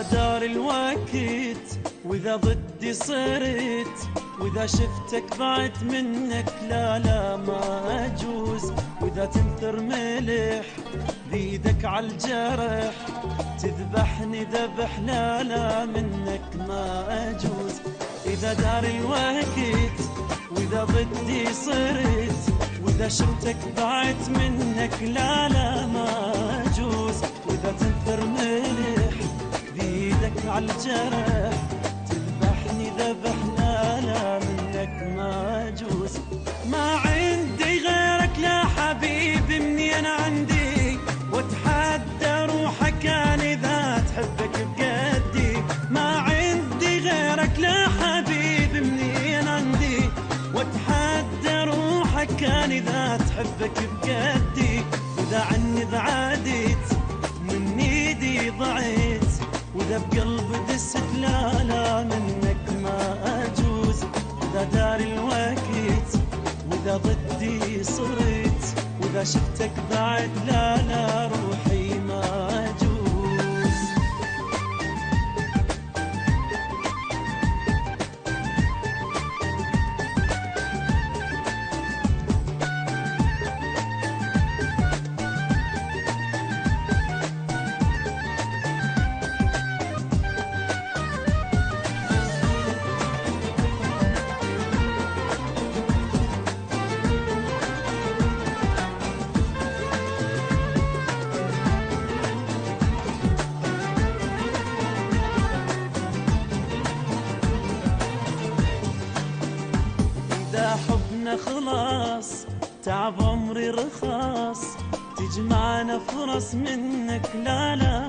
إذا دار الوقت وإذا ضدي صرت، وإذا شفتك بعد منك لا لا ما أجوز، وإذا تنثر ملح بيدك عالجرح تذبحني ذبح لا لا منك ما أجوز. إذا دار الوقت وإذا ضدي صرت، وإذا شفتك بعد منك لا لا ما أجوز، وإذا تنثر ملح بيدك عالجرح تذبحني ذبح لا لا منك ما أجوز. ما عندي غيرك لا حبيبي مني أنا عندي، واتحدى روحك أنا إذا تحبك بقدي. ما عندي غيرك لا حبيبي مني أنا عندي، واتحدى روحك أنا إذا تحبك بقدي. وإذا عني بعدت من ايدي ضعيت، وإذا بقلبي دست لا لا منك ما أجوز. إذا دار الوقت وإذا ضدي صرت، وإذا شفتك بعد لا لا روحي ما أجوز. إذا حبنا خلاص تعب عمري رخاص، تجمعنا فرص منك لا لا